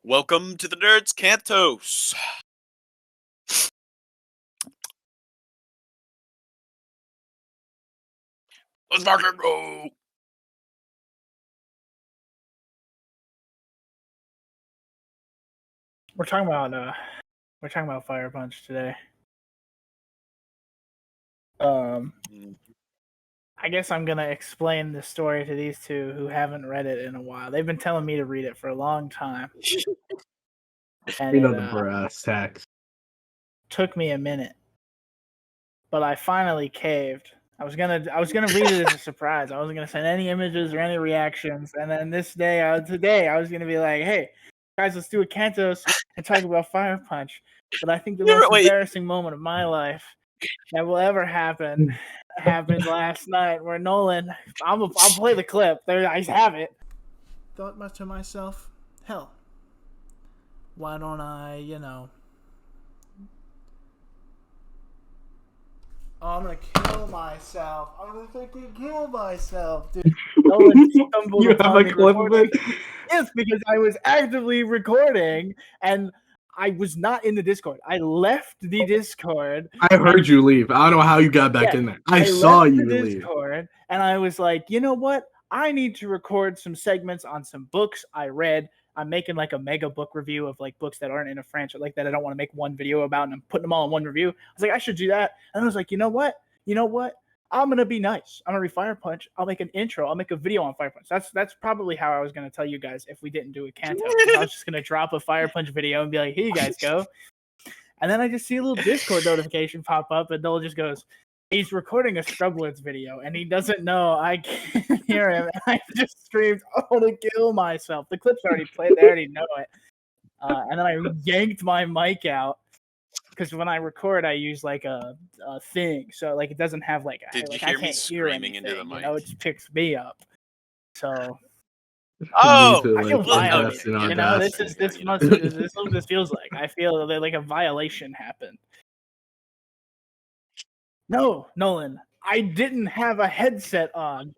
Welcome to the Nerds Cantos. Let's fucking go. We're talking about Fire Punch today. I guess I'm gonna explain the story to these two who haven't read it in a while. They've been telling me to read it for a long time. And the brass tacks. Took me a minute, but I finally caved. I was gonna read it as a surprise. I wasn't gonna send any images or any reactions. And then today, I was gonna be like, "Hey, guys, let's do a Cantos and talk about Fire Punch." But I think the most embarrassing moment of my life that will ever happen happened last night, where Nolan. I'll play the clip. There, I have it. Thought much to myself, hell, why don't I, I'm gonna kill myself. I'm gonna fucking kill myself, dude. You have a clip of it? Yes, because I was actively recording and I was not in the Discord. I left the Discord. I heard you leave. I don't know how you got back in there. I saw you leave. Discord, and I was like, you know what? I need to record some segments on some books I read. I'm making like a mega book review of like books that aren't in a franchise like that I don't want to make one video about, and I'm putting them all in one review. I was like, I should do that. And I was like, you know what? I'm gonna be nice. I'm gonna read Fire Punch. I'll make an intro. I'll make a video on Fire Punch. That's probably how I was gonna tell you guys if we didn't do a Canto. I was just gonna drop a Fire Punch video and be like, here you guys go. And then I just see a little Discord notification pop up, and Noel just goes, he's recording a Scrubblets video, and he doesn't know I can't hear him. And I just screamed, "Oh, to kill myself!" The clip's already played; they already know it. And then I yanked my mic out because when I record, I use like a thing, so like it doesn't have like. Did you I hear me can't hear screaming anything, into the mic? it just picks me up. So. Oh, I feel violated. This feels like. I feel like a violation happened. No, Nolan, I didn't have a headset on.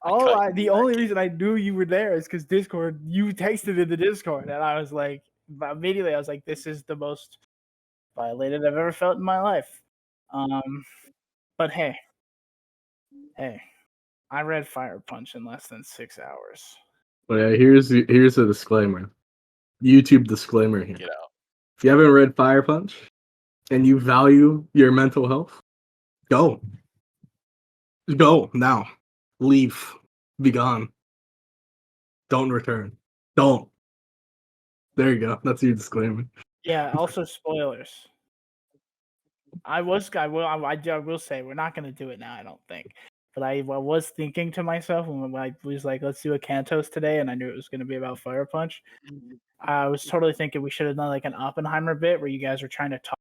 The only reason I knew you were there is because Discord. You texted in the Discord, and I was like, immediately, I was like, this is the most violated I've ever felt in my life. But hey, I read Fire Punch in less than 6 hours. But yeah, here's a disclaimer. YouTube disclaimer here. Get out. If you haven't read Fire Punch and you value your mental health, go now. Leave. Be gone. Don't return. Don't. There you go. That's your disclaimer. Yeah. Also, spoilers. I will say we're not going to do it now. I don't think. But I was thinking to myself when I was like, let's do a Cantos today, and I knew it was going to be about Fire Punch. I was totally thinking we should have done like an Oppenheimer bit where you guys were trying to talk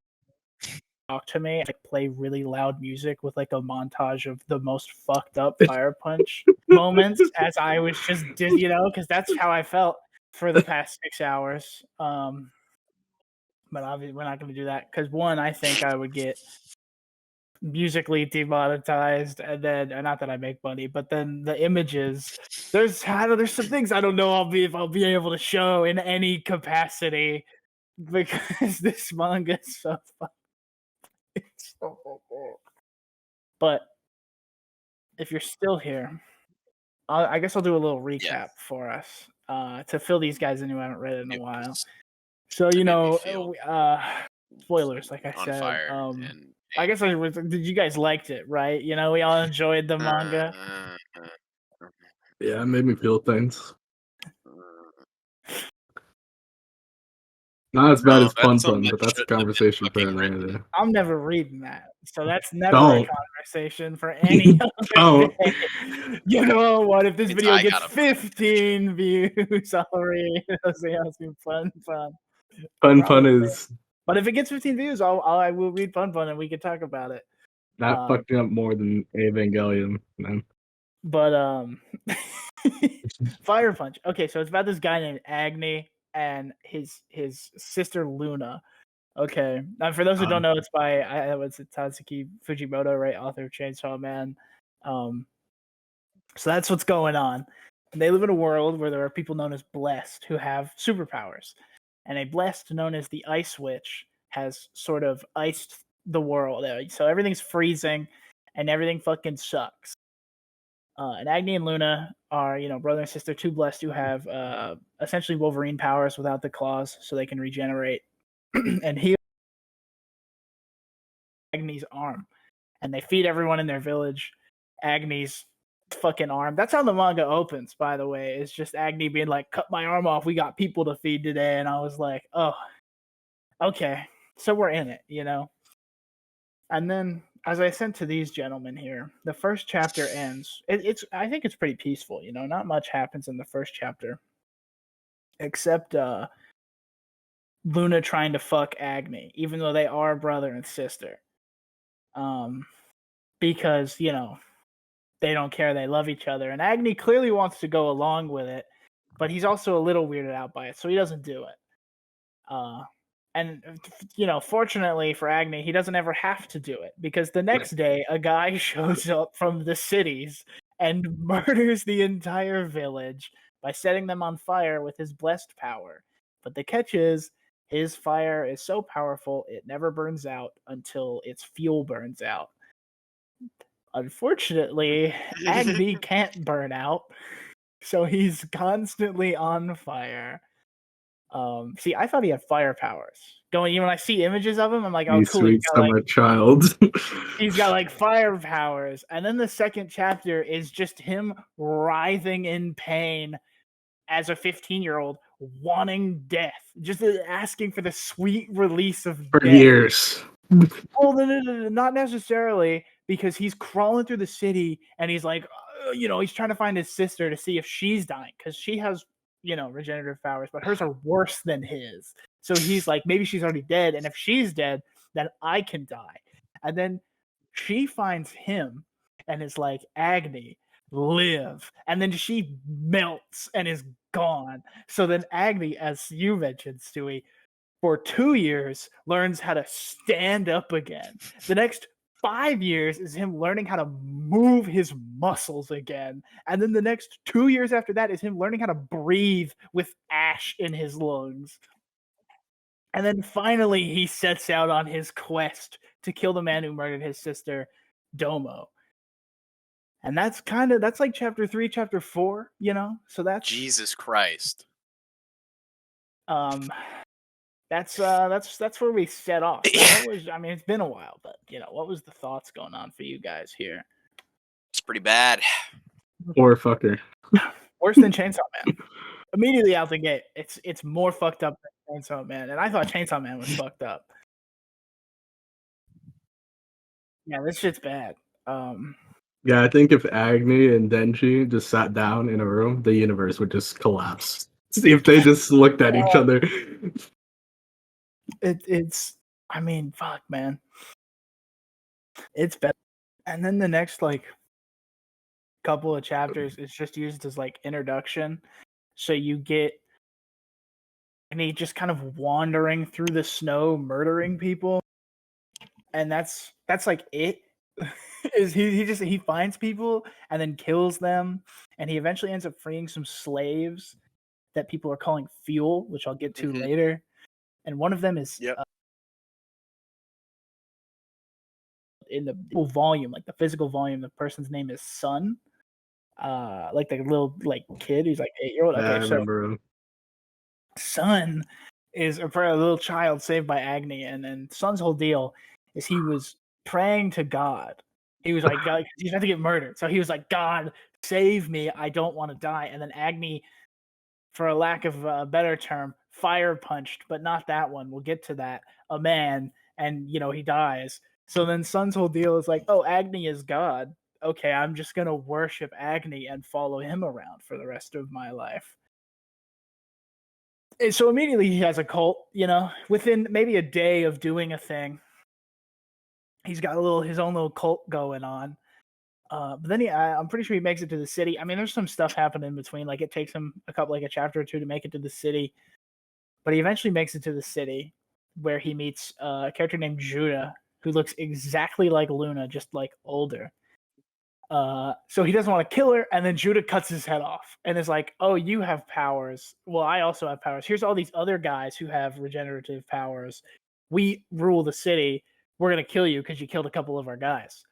to me, like play really loud music with like a montage of the most fucked up Fire Punch moments as I was just, because that's how I felt for the past 6 hours. But obviously we're not going to do that because one, I think I would get musically demonetized, and then not that I make money, but then the images. There's some things I don't know if I'll be able to show in any capacity because this manga is so fun. It's so cool. But if you're still here, I guess I'll do a little recap for us to fill these guys in who haven't read it in a while. So spoilers, like I said. I guess did you guys liked it, right? We all enjoyed the manga. Yeah, it made me feel things. Not as bad as Pun Pun, but that's a conversation for another day. I'm never reading that, so that's never a conversation for any other day. You know what? If this video gets 15 views, I'll read. Fun. Fun is. But if it gets 15 views, I will read Fun and we can talk about it. That fucked me up more than Evangelion, man. But Fire Punch. Okay, so it's about this guy named Agni and his sister Luna. Okay, and for those who don't know, it's by Tatsuki Fujimoto, right? Author of Chainsaw Man. So that's what's going on. And they live in a world where there are people known as blessed who have superpowers. And a blessed known as the Ice Witch has sort of iced the world. So everything's freezing and everything fucking sucks. And Agni and Luna are, brother and sister, two blessed who have essentially Wolverine powers without the claws, so they can regenerate and heal Agni's arm. And they feed everyone in their village Agni's fucking arm. That's how the manga opens, by the way. It's just Agni being like, cut my arm off. We got people to feed today. And I was like, oh, okay. So we're in it, And then, as I said to these gentlemen here, the first chapter ends. I think it's pretty peaceful, Not much happens in the first chapter, except Luna trying to fuck Agni, even though they are brother and sister. Because they don't care, they love each other, and Agni clearly wants to go along with it, but he's also a little weirded out by it, so he doesn't do it. And, fortunately for Agni, he doesn't ever have to do it, because the next day, a guy shows up from the cities and murders the entire village by setting them on fire with his blessed power. But the catch is, his fire is so powerful, it never burns out until its fuel burns out. Unfortunately, Agni can't burn out, so he's constantly on fire. See, I thought he had fire powers. When I see images of him, I'm like, oh, You cool. sweet summer child. He's got like fire powers. And then the second chapter is just him writhing in pain as a 15-year-old, wanting death, just asking for the sweet release of For death. years. Well, no, not necessarily, because he's crawling through the city and he's like, he's trying to find his sister to see if she's dying, because she has, regenerative powers, but hers are worse than his. So he's like, maybe she's already dead, and if she's dead, then I can die. And then she finds him and is like, Agni, live. And then she melts and is gone. So then Agni, as you mentioned, Stewie, for 2 years learns how to stand up again. The next 5 years is him learning how to move his muscles again. And then the next 2 years after that is him learning how to breathe with ash in his lungs. And then finally he sets out on his quest to kill the man who murdered his sister, Domo. And that's like chapter 3, chapter 4, So that's Jesus Christ. That's where we set off. It's been a while, but what was the thoughts going on for you guys here? It's pretty bad. Poor fucker. Worse than Chainsaw Man. Immediately out the gate, it's more fucked up than Chainsaw Man, and I thought Chainsaw Man was fucked up. Yeah, this shit's bad. Yeah, I think if Agni and Denji just sat down in a room, the universe would just collapse. See if they just looked at each other. Fuck, man. It's bad. And then the next, couple of chapters is just used as, introduction. So you get Agni just kind of wandering through the snow, murdering people. And that's it. Is he finds people and then kills them, and he eventually ends up freeing some slaves that people are calling fuel, which I'll get to later. And one of them is in the volume, the physical volume, the person's name is Sun. The little kid, he's 8-year-old. Okay, I remember him. Sun is a little child saved by Agni, and then Sun's whole deal is he was praying to God. He was like, God, he's about to get murdered. So he was like, God, save me. I don't want to die. And then Agni, for a lack of a better term, fire punched, but not that one. We'll get to that. A man, and he dies. So then Sun's whole deal is like, oh, Agni is God. Okay, I'm just gonna worship Agni and follow him around for the rest of my life. And so immediately he has a cult. Within maybe a day of doing a thing, he's got his own little cult going on. But then I'm pretty sure he makes it to the city. There's some stuff happening in between. It takes him a chapter or two to make it to the city. But he eventually makes it to the city, where he meets a character named Judah, who looks exactly like Luna, just older. So he doesn't want to kill her, and then Judah cuts his head off and is like, "Oh, you have powers. Well, I also have powers. Here's all these other guys who have regenerative powers. We rule the city. We're gonna kill you because you killed a couple of our guys."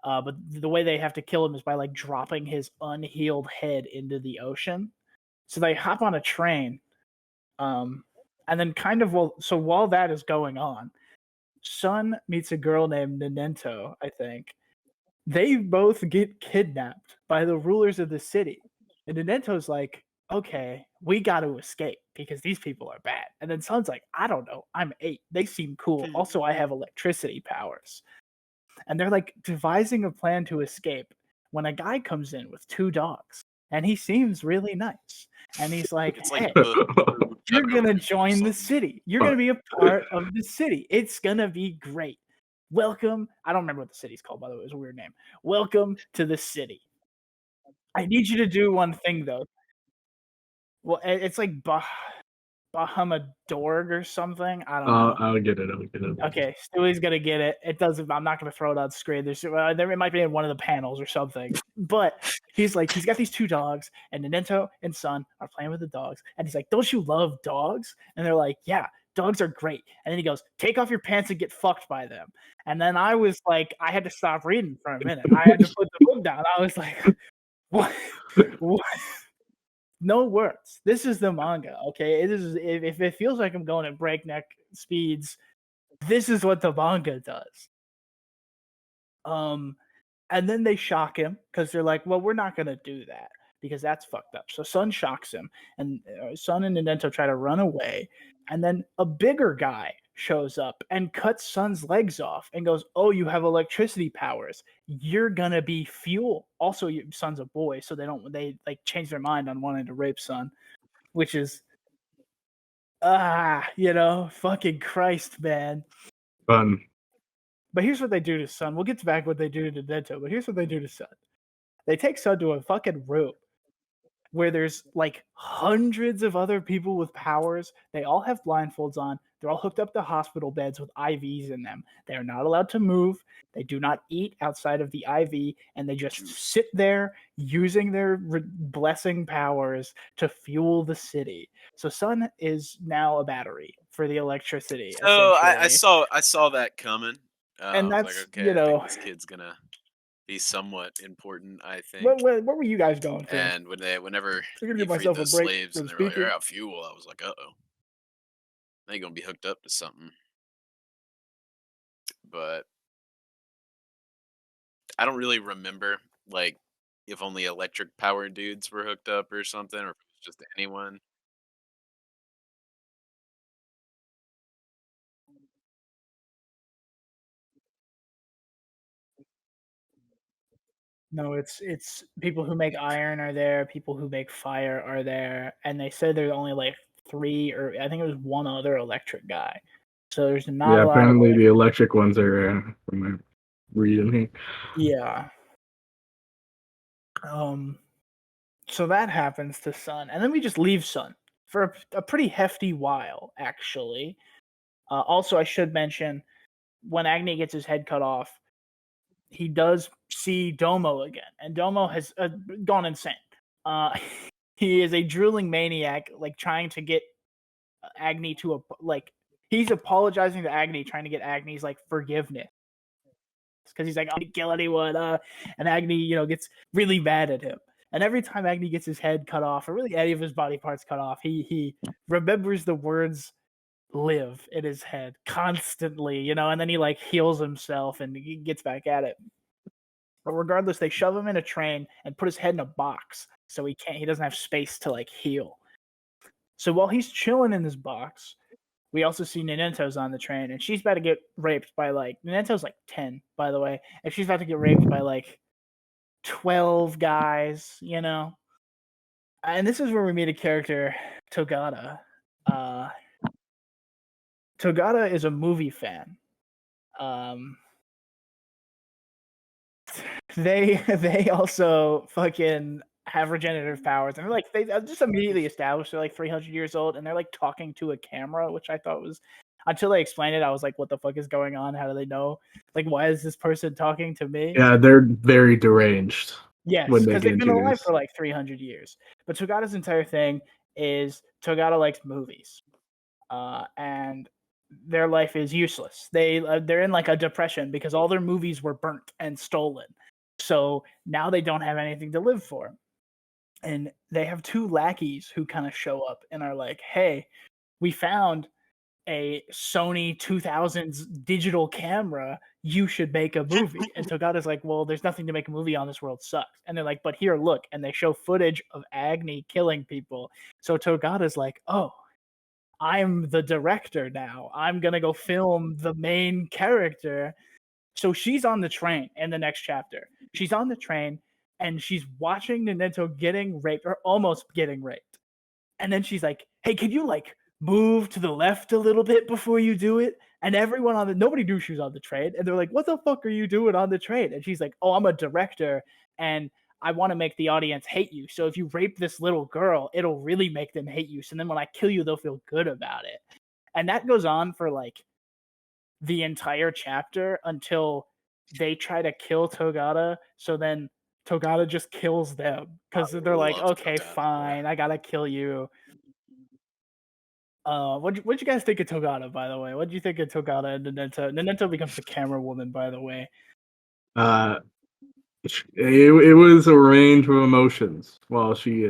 But the way they have to kill him is by like dropping his unhealed head into the ocean. So they hop on a train, and then while that is going on, Sun meets a girl named Ninento, I think. They both get kidnapped by the rulers of the city. And Ninento's like, okay, we got to escape because these people are bad. And then Sun's like, I don't know, I'm 8. They seem cool. Also, I have electricity powers. And they're like devising a plan to escape when a guy comes in with 2 dogs. And he seems really nice. And he's like, It's hey, like you're going to join the city. You're going to be a part of the city. It's going to be great. Welcome. I don't remember what the city's called, by the way. It was a weird name. Welcome to the city. I need you to do one thing, though. Well, it's like Bahamadorg or something. I don't know. I'll get it. Okay, Stewie's gonna get it. It doesn't. I'm not gonna throw it on the screen. There might be in one of the panels or something. But he's got these 2 dogs, and Ninento and Sun are playing with the dogs, and he's like, "Don't you love dogs?" And they're like, "Yeah, dogs are great." And then he goes, "Take off your pants and get fucked by them." And then I was like, I had to stop reading for a minute. I had to put the book down. I was like, "What? What?" No words. This is the manga, okay? It is. If it feels like I'm going at breakneck speeds, this is what the manga does. And then they shock him because they're like, well, we're not going to do that because that's fucked up. So Sun shocks him, and Sun and Ninento try to run away. And then a bigger guy shows up and cuts Sun's legs off and goes, oh, you have electricity powers. You're going to be fuel. Also, Sun's a boy, so they like change their mind on wanting to rape Sun, which is, fucking Christ, man. Fun. But here's what they do to Sun. We'll get back what they do to Ninento, but here's what they do to Sun. They take Sun to a fucking room where there's like hundreds of other people with powers. They all have blindfolds on. They're all hooked up to hospital beds with IVs in them. They are not allowed to move. They do not eat outside of the IV, and they just sit there using their blessing powers to fuel the city. So Sun is now a battery for the electricity. So I saw that coming. And I was that's, like, okay, I think this kid's gonna be somewhat important, I think. What were you guys going for? And whenever I'm gonna you give freed myself a those break slaves from and they were like, speaking. "I got fuel," I was like, "Uh-oh, they gonna be hooked up to something." But I don't really remember like if only electric power dudes were hooked up or something, or if it was just anyone. No, it's people who make iron are there, people who make fire are there, and they said there's only like 3, or I think it was 1 other electric guy. So there's not Yeah, a lot apparently of the electric ones are from my reading here. Yeah. So that happens to Sun, and then we just leave Sun for a pretty hefty while, actually. Also, I should mention, when Agni gets his head cut off, he does see Domo again, and Domo has gone insane. He is a drooling maniac, like trying to get Agni to he's apologizing to Agni, trying to get Agni's like forgiveness because he's like, I didn't kill anyone, and Agni, gets really mad at him. And every time Agni gets his head cut off, or really any of his body parts cut off, he remembers the words "live" in his head constantly, and then he like heals himself and he gets back at it. But regardless, they shove him in a train and put his head in a box so he doesn't have space to like heal. So while he's chilling in this box, we also see Ninento's on the train, and she's about to get raped by Ninento's like 10, by the way, and she's about to get raped by like 12 guys, And this is where we meet a character, Togata. Togata is a movie fan. They also fucking have regenerative powers, and they just immediately established they're like 300 years old, and they're like talking to a camera, which I thought was, until they explained it, I was like, what the fuck is going on? How do they know? Like, why is this person talking to me? Yeah, they're very deranged Yes, when they because get they've been alive introduced. for like 300 years. But Togata's entire thing is Togata likes movies, and their life is useless. They're in like a depression because all their movies were burnt and stolen. So now they don't have anything to live for. And they have two lackeys who kind of show up and are like, "Hey, we found a Sony 2000s digital camera. You should make a movie." And Togata's like, "Well, there's nothing to make a movie on. This world sucks." And they're like, "But here, look." And they show footage of Agni killing people. So Togata's like, "Oh, I'm the director now. I'm going to go film the main character." So she's on the train in the next chapter. She's on the train and she's watching Naneto getting raped or almost getting raped. And then she's like, "Hey, can you like move to the left a little bit before you do it?" And everyone nobody knew she was on the train. And they're like, "What the fuck are you doing on the train?" And she's like, "Oh, I'm a director and I want to make the audience hate you. So if you rape this little girl, it'll really make them hate you. So then when I kill you, they'll feel good about it." And that goes on for like the entire chapter until they try to kill Togata. So then Togata just kills them because they're like, Love "Okay, Togata, fine, I gotta kill you." What'd you guys think of Togata, by the way? What'd you think of Togata and Nanento? Nanento becomes the camera woman, by the way. Uh, it was a range of emotions while she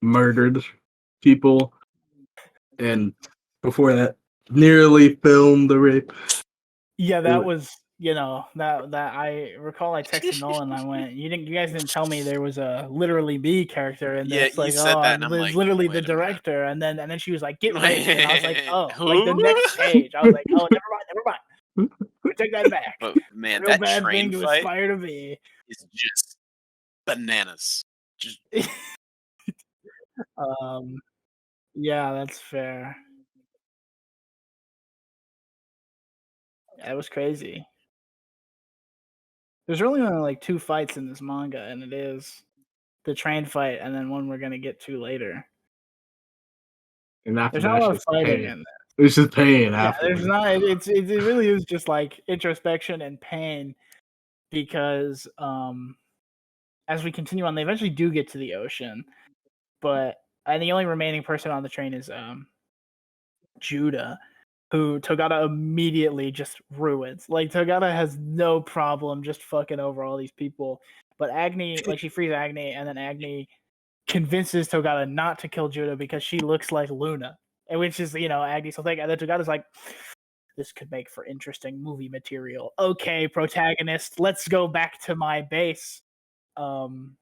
murdered people, and before that, nearly filmed the rape. Yeah, It that was, was that I recall. I texted Nolan. I went, you guys didn't tell me there was a literally me character in Yeah, this. you Like, said oh, that, and I'm I'm like, literally the wait a minute. director. And then she was like, "Get raped," and I was like, "Oh, like the Who? next page." I was like, "Oh, never mind. I take that back. But man, Real that bad thing train to fight aspire to be." is just bananas. Just um, yeah, that's fair. That was crazy. There's really only like two fights in this manga, and it is the train fight and then one we're gonna get to later. and after There's not a that, lot of she's fighting pain. in there. It's just pain Yeah, there's afterwards. not. It really is just like introspection and pain because as we continue on, they eventually do get to the ocean, but and the only remaining person on the train is Judah, who Togata immediately just ruins. Like Togata has no problem just fucking over all these people. But Agni, like she frees Agni, and then Agni convinces Togata not to kill Judah because she looks like Luna. And which is, Agni's whole thing. And then Togata's like, "This could make for interesting movie material. Okay, protagonist, let's go back to my base." Um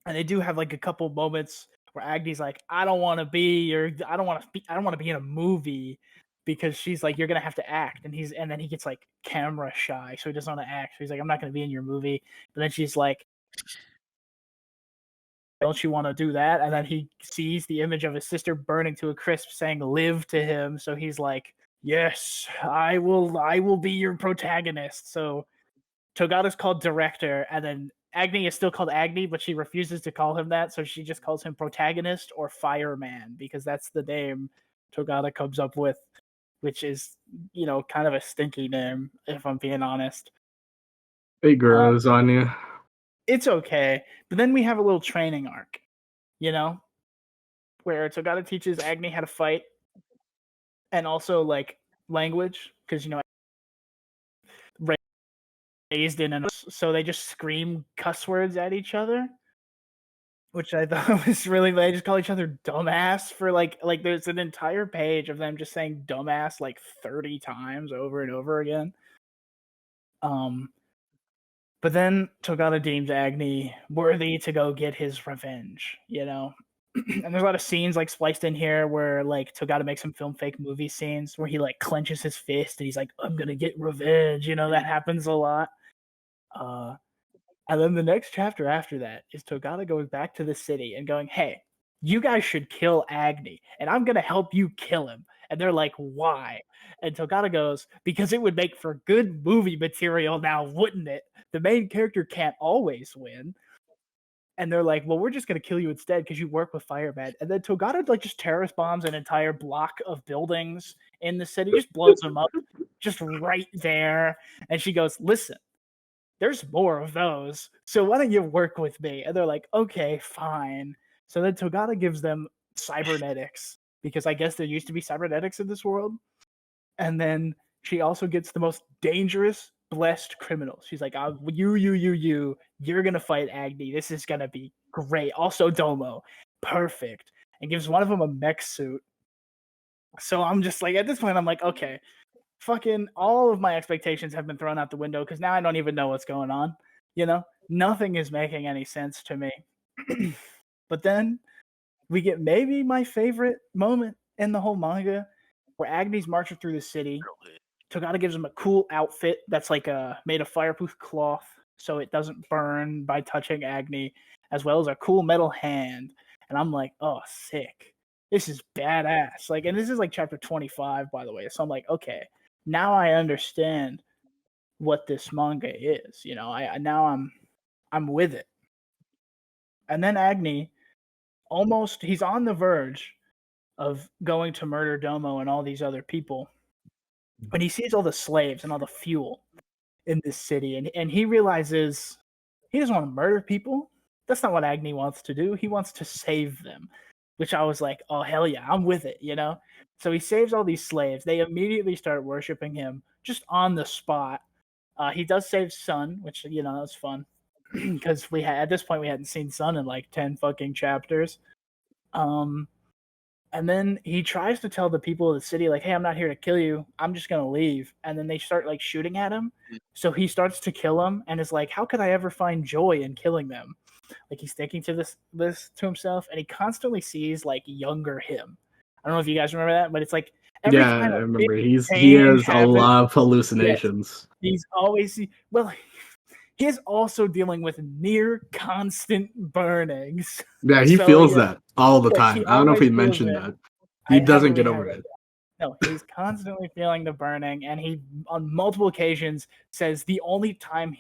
and they do have like a couple moments where Agni's like, I don't want to be in a movie because she's like, "You're gonna have to act," and then he gets like camera shy, so he doesn't want to act. So he's like, "I'm not gonna be in your movie." But then she's like, "Don't you want to do that?" And then he sees the image of his sister burning to a crisp, saying "live" to him. So he's like, "Yes, I will be your protagonist." So Togata's called director, and then Agni is still called Agni, but she refuses to call him that, so she just calls him protagonist or fireman because that's the name Togata comes up with, which is, kind of a stinky name, if I'm being honest. It Uh, grows on you. it's okay, but then we have a little training arc, you know, where Togata teaches Agni how to fight and also like language because raised in an so they just scream cuss words at each other, which I thought was really. They just call each other dumbass for like there's an entire page of them just saying dumbass like 30 times over and over again. Um, but then Togata deems Agni worthy to go get his revenge, And there's a lot of scenes like spliced in here where like Togata makes him film fake movie scenes where he like clenches his fist and he's like, "I'm gonna get revenge," that happens a lot. Uh, And then the next chapter after that is Togata going back to the city and going, "Hey, you guys should kill Agni, and I'm going to help you kill him." And they're like, "Why?" And Togata goes, "Because it would make for good movie material now, wouldn't it? The main character can't always win." And they're like, well, we're just gonna kill you instead because you work with Firebat. And then Togata like just terrorist bombs an entire block of buildings in the city, just blows them up, just right there. And she goes, listen, there's more of those. So why don't you work with me? And they're like, okay, fine. So then Togata gives them cybernetics because I guess there used to be cybernetics in this world. And then she also gets the most dangerous blessed criminals. She's like, you're gonna fight Agni. This is gonna be great. Also Domo, perfect. And gives one of them a mech suit. So I'm just like, at this point, I'm like, okay, fucking all of my expectations have been thrown out the window because now I don't even know what's going on. You know, nothing is making any sense to me. But then we get maybe my favorite moment in the whole manga where Agni's marching through the city. Togata gives him a cool outfit that's like made of fireproof cloth so it doesn't burn by touching Agni, as well as a cool metal hand. And I'm like, oh, sick. This is badass. Like, and this is like chapter 25, by the way. So I'm like, okay, now I understand what this manga is. You know, I now I'm with it. And then Agni he's on the verge of going to murder Domo and all these other people. When he sees all the slaves and all the fuel in this city, and he realizes he doesn't want to murder people. That's not what Agni wants to do. He wants to save them, which I was like, oh, hell yeah, I'm with it, you know? So he saves all these slaves. They immediately start worshiping him just on the spot. He does save Sun, which, you know, that's fun because at this point we hadn't seen Sun in like 10 fucking chapters. And then he tries to tell the people of the city, like, hey, I'm not here to kill you. I'm just going to leave. And then they start, like, shooting at him. So he starts to kill them and is like, how could I ever find joy in killing them? Like, he's thinking to this to himself, and he constantly sees, like, younger him. I don't know if you guys remember that, but it's like every Yeah, time I a remember. big He change has a happens, lot of hallucinations. he's always well. He is also dealing with near constant burnings. Yeah, he So feels yeah, that all the yes, time. he I don't know if always he feels mentioned it. that. I He doesn't haven't get really over had it. No, he's constantly feeling the burning, and he, on multiple occasions, says the only time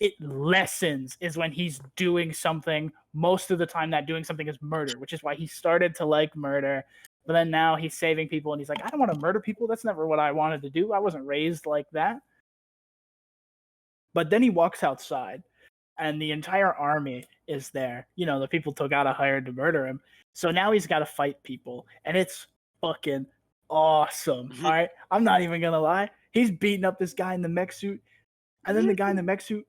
it lessens is when he's doing something. Most of the time, that doing something is murder, which is why he started to like murder. But then now he's saving people, and he's like, I don't want to murder people. That's never what I wanted to do. I wasn't raised like that. But then he walks outside, and the entire army is there. You know, the people Togata hired to murder him. So now he's got to fight people, and it's fucking awesome. All right, I'm not even gonna lie. He's beating up this guy in the mech suit, and then the guy in the mech suit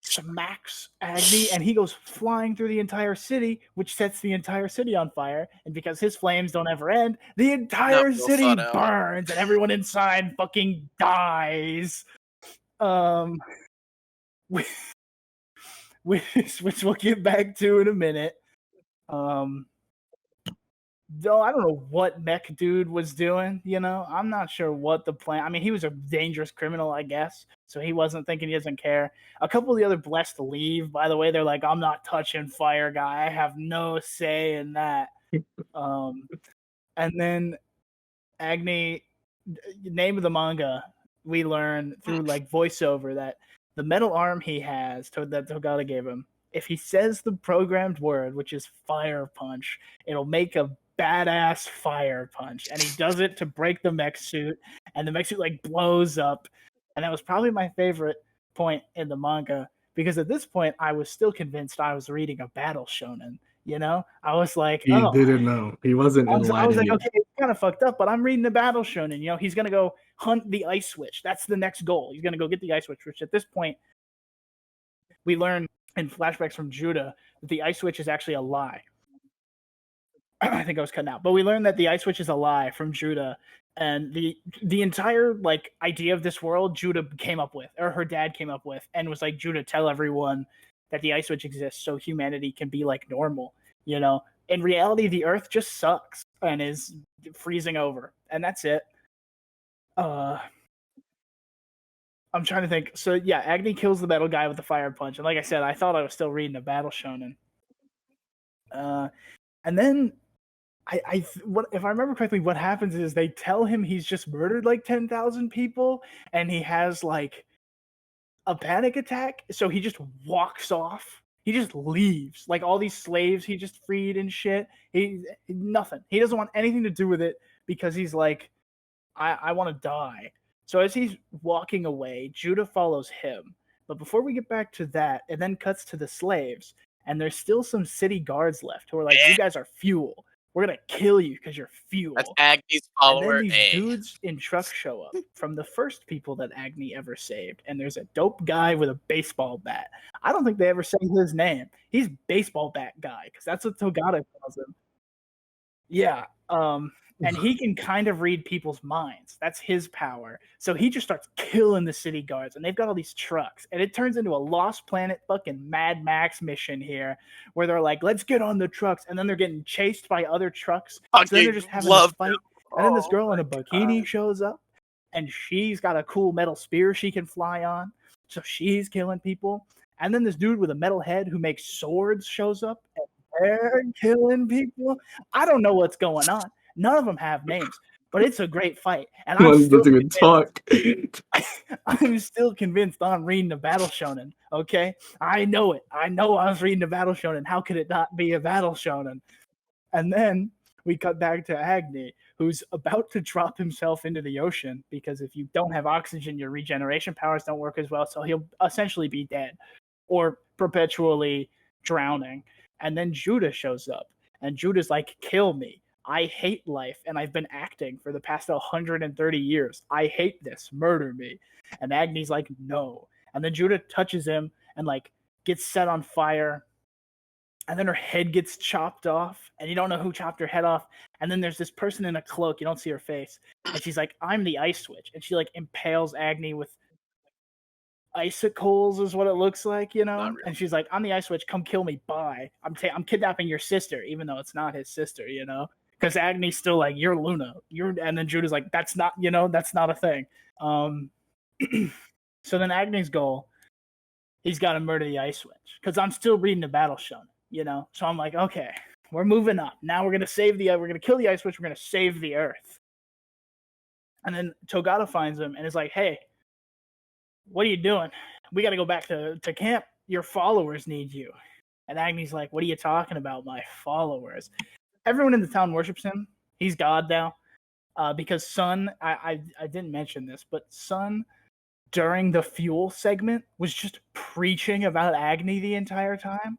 smacks Agni, and he goes flying through the entire city, which sets the entire city on fire. And because his flames don't ever end, the entire well city thought out. burns, and everyone inside fucking dies. Which we'll get back to in a minute. Though I don't know what mech dude was doing, you know. I'm not sure what the plan. I mean, he was a dangerous criminal, I guess. So he wasn't thinking, he doesn't care. A couple of the other blessed leave, by the way. They're like, I'm not touching fire guy. I have no say in that. And then Agni, name of the manga, we learn through like voiceover that the metal arm he has that Togata gave him, if he says the programmed word, which is fire punch, it'll make a badass fire punch. And he does it to break the mech suit, and the mech suit like blows up. And that was probably my favorite point in the manga, because at this point I was still convinced I was reading a battle shonen. You know, I was like, He oh, didn't know. He wasn't I was enlightening like, you. okay, it's kind of fucked up, but I'm reading the battle shonen. You know, he's gonna go hunt the ice switch. That's the next goal. He's gonna go get the ice switch, which at this point we learn in flashbacks from Judah that the ice switch is actually a lie. I think I was cutting out, but we learned that the ice switch is a lie from Judah, and the entire like idea of this world Judah came up with, or her dad came up with, and was like, Judah, tell everyone that the ice switch exists so humanity can be like normal. You know, in reality, the Earth just sucks and is freezing over, and that's it. I'm trying to think. So yeah, Agni kills the metal guy with the fire punch, and like I said, I thought I was still reading a battle shonen. And then what if I remember correctly? What happens is they tell him he's just murdered like 10,000 people, and he has like a panic attack, so he just walks off He just leaves. Like all these slaves he just freed and shit. Nothing. He doesn't want anything to do with it because he's like, I want to die. So as he's walking away, Judah follows him. But before we get back to that, it then cuts to the slaves, and there's still some city guards left who are like, you guys are fuel. We're gonna kill you because you're fuel. That's Agni's And then follower. these dudes in trucks show up from the first people that Agni ever saved. And there's a dope guy with a baseball bat. I don't think they ever say his name. He's baseball bat guy, because that's what Togata calls him. Yeah. And he can kind of read people's minds. That's his power. So he just starts killing the city guards, and they've got all these trucks. And it turns into a Lost Planet fucking Mad Max mission here, where they're like, let's get on the trucks. And then they're getting chased by other trucks. So then they're just having a fight. And then this girl in a bikini shows up, and she's got a cool metal spear she can fly on. So she's killing people. And then this dude with a metal head who makes swords shows up, and they're killing people. I don't know what's going on. None of them have names, but it's a great fight. And One doesn't even talk. I'm still convinced I'm reading a Battle Shonen, okay? I know it. I know I was reading a Battle Shonen. How could it not be a Battle Shonen? And then we cut back to Agni, who's about to drop himself into the ocean, because if you don't have oxygen, your regeneration powers don't work as well, so he'll essentially be dead or perpetually drowning. And then Judah shows up, and Judah's like, kill me. I hate life, and I've been acting for the past 130 years. I hate this. Murder me. And Agni's like, no. And then Judah touches him and like gets set on fire. And then her head gets chopped off, and you don't know who chopped her head off. And then there's this person in a cloak. You don't see her face. And she's like, I'm the ice witch. And she like impales Agni with icicles is what it looks like, you know? And she's like, I'm the ice witch. Come kill me. Bye. I'm kidnapping your sister, even though it's not his sister, you know? Because Agni's still like, you're Luna. And then Judah's like, that's not, you know, that's not a thing. So then Agni's goal, he's got to murder the Ice Witch. Because I'm still reading the Battle Shonen, you know? So I'm like, okay, we're moving up. Now we're going to kill the Ice Witch. We're going to save the Earth. And then Togata finds him and is like, hey, what are you doing? We got to go back to camp. Your followers need you. And Agni's like, what are you talking about, my followers? Everyone in the town worships him. He's God now. Because Sun, I didn't mention this, but Sun, during the fuel segment, was just preaching about Agni the entire time.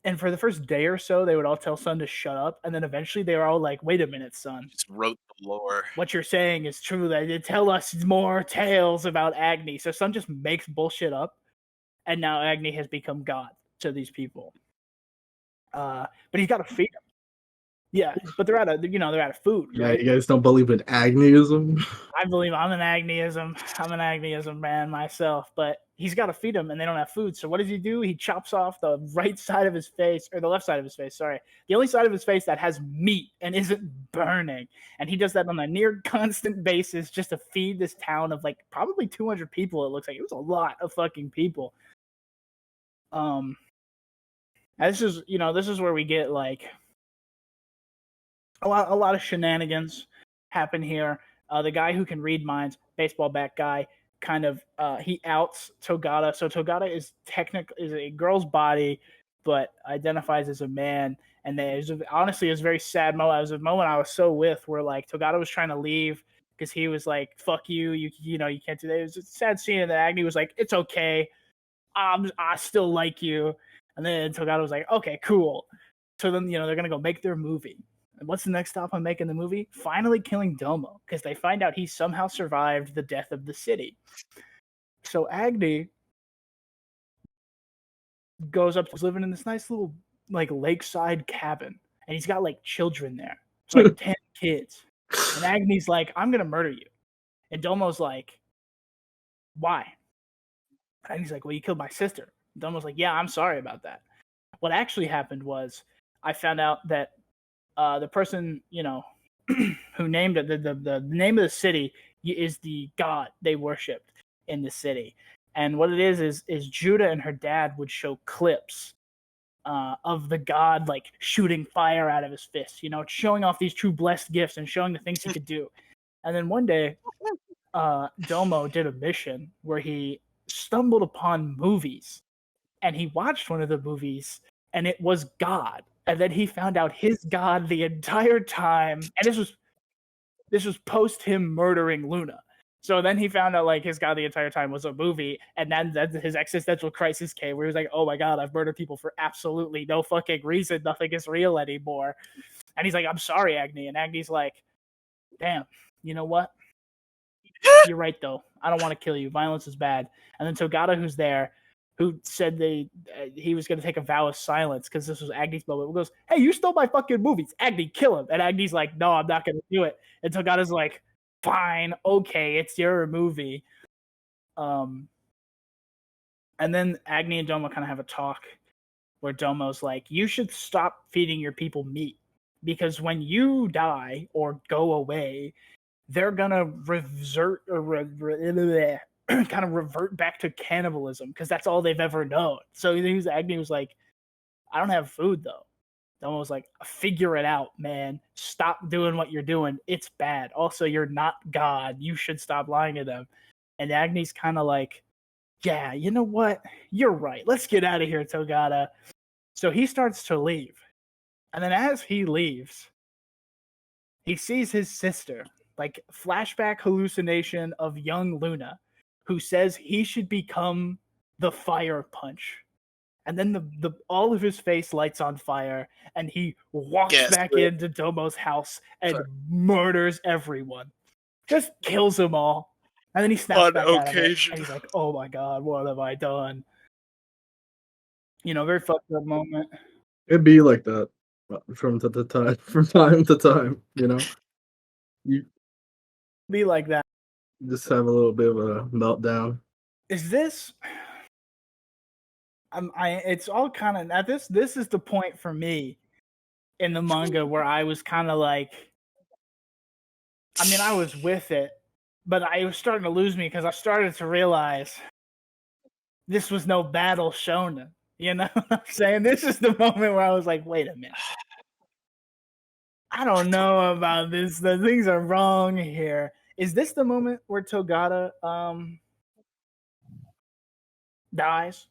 And for the first day or so, they would all tell Sun to shut up. And then eventually they were all like, wait a minute, Sun. Just wrote the lore. What you're saying is true. They tell us more tales about Agni. So Sun just makes bullshit up. And now Agni has become God to these people. But he's got to feed them. Yeah, but they're out of food. Yeah, right? you guys don't believe in Agniism? I believe I'm an Agniism man myself, but he's got to feed them, and they don't have food. So what does he do? He chops off the right side of his face, or the left side of his face, sorry. The only side of his face that has meat and isn't burning. And he does that on a near constant basis just to feed this town of like probably 200 people, it looks like. It was a lot of fucking people. This is where we get like a lot of shenanigans happen here. The guy who can read minds, baseball bat guy, kind of he outs Togata. So Togata is a girl's body, but identifies as a man. And honestly, it was a very sad moment. It was a moment I was so with, where like Togata was trying to leave because he was like, "Fuck you, you can't do that." It was a sad scene, and then Agni was like, "It's okay, I still like you." And then Togata was like, "Okay, cool." So then they're gonna go make their movie. And what's the next stop on making the movie? Finally killing Domo, because they find out he somehow survived the death of the city. So Agni goes up to living in this nice little like lakeside cabin, and he's got like children there. It's like 10 kids. And Agni's like, I'm gonna murder you. And Domo's like, why? And Agni's like, well, you killed my sister. And Domo's like, yeah, I'm sorry about that. What actually happened was I found out that the person, who named it, the name of the city is the god they worshipped in the city. And what it is Judah and her dad would show clips of the god like shooting fire out of his fists, showing off these true blessed gifts and showing the things he could do. And then one day, Domo did a mission where he stumbled upon movies and he watched one of the movies, and it was God. And then he found out his God the entire time, and this was post him murdering Luna. So then he found out like his God the entire time was a movie, and then his existential crisis came where he was like, "Oh my God, I've murdered people for absolutely no fucking reason. Nothing is real anymore." And he's like, "I'm sorry, Agni." And Agni's like, "Damn, you know what? You're right though. I don't want to kill you. Violence is bad." And then Togata, who's there, who said he was going to take a vow of silence because this was Agni's moment, goes, "Hey, you stole my fucking movies. Agni, kill him." And Agni's like, "No, I'm not going to do it." And Togata's like, "Fine, okay, it's your movie." And then Agni and Domo kind of have a talk where Domo's like, "You should stop feeding your people meat because when you die or go away, they're gonna revert or kind of revert back to cannibalism because that's all they've ever known." So Agni was like, "I don't have food though." Domo was like, "Figure it out, man. Stop doing what you're doing. It's bad. Also, you're not God. You should stop lying to them." And Agni's kind of like, "Yeah, you know what? You're right. Let's get out of here, Togata." So he starts to leave. And then as he leaves, he sees his sister, like flashback hallucination of young Luna, who says he should become the Fire Punch. And then the all of his face lights on fire, and he walks back into Domo's house and murders everyone. Just kills them all. And then he snaps back out of it, and he's like, "Oh my God, what have I done?" You know, very fucked up moment. It'd be like that from time to time, you know. You Be like that. just have a little bit of a meltdown. Is this? It's all kind of now. This is the point for me in the manga where I was kind of like, I mean, I was with it, but I was starting to lose me because I started to realize this was no battle shonen. You know what I'm saying? This is the moment where I was like, wait a minute. I don't know about this. The things are wrong here. Is this the moment where Togata dies?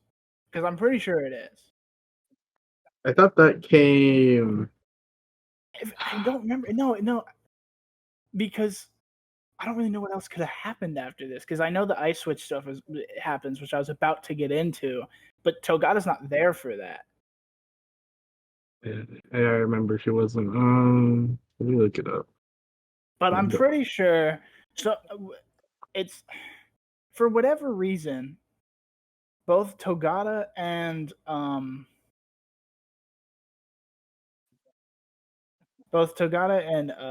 Because I'm pretty sure it is. I thought that came. I don't remember. No, because I don't really know what else could have happened after this. Because I know the ice switch stuff happens, which I was about to get into, but Togata's not there for that. Yeah, I remember she wasn't. Let me look it up. But I'm pretty sure. So it's for whatever reason, both Togata and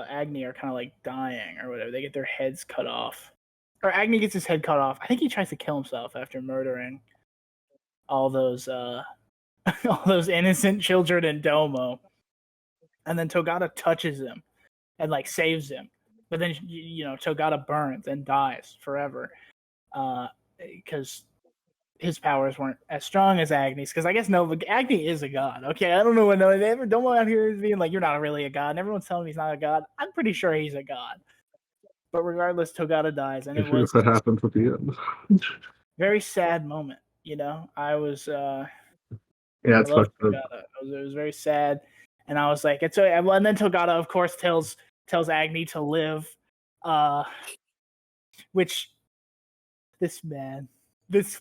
Agni are kind of like dying or whatever. They get their heads cut off, or Agni gets his head cut off. I think he tries to kill himself after murdering all those all those innocent children in Domo, and then Togata touches him and like saves him. But then you know Togata burns and dies forever because his powers weren't as strong as Agni's. Because I guess Agni is a god. Okay, I don't know what Domo out here is being like, "You're not really a god," and everyone's telling me he's not a god. I'm pretty sure he's a god. But regardless, Togata dies, and it was what happens at the end. very sad moment. You know, I was yeah, it's fucked up. It was very sad, and I was like, "It's okay." And then Togata, of course, tells Agni to live, which this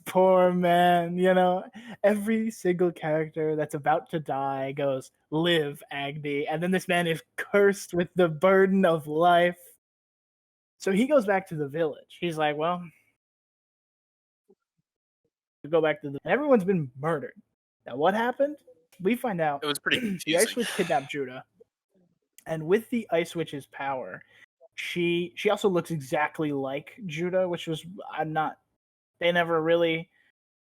poor man, you know, every single character that's about to die goes, "Live, Agni," and then this man is cursed with the burden of life. So he goes back to the village. He's like, "Well, go back to and everyone's been murdered." Now, what happened? We find out It was pretty confusing. The Ice Witch kidnapped Judah, and with the Ice Witch's power, she also looks exactly like Judah, which was they never really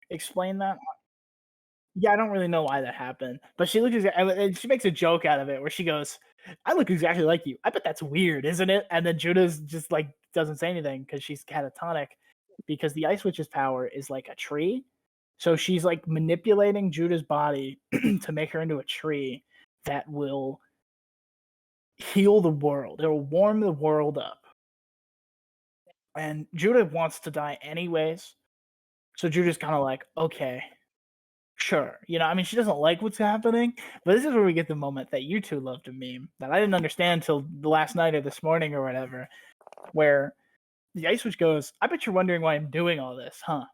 explained that. Yeah, I don't really know why that happened, but she looks and she makes a joke out of it where she goes, "I look exactly like you. I bet that's weird, isn't it?" And then Judah's just like doesn't say anything because she's catatonic, because the Ice Witch's power is like a tree. So she's like manipulating Judah's body to make her into a tree that will heal the world. It will warm the world up. And Judah wants to die anyways. So Judah's kind of like, "Okay, sure. You know, I mean, she doesn't like what's happening, but this is where we get the moment that you two love to meme that I didn't understand until last night or this morning or whatever, where the Ice Witch goes, I bet you're wondering why I'm doing all this, huh?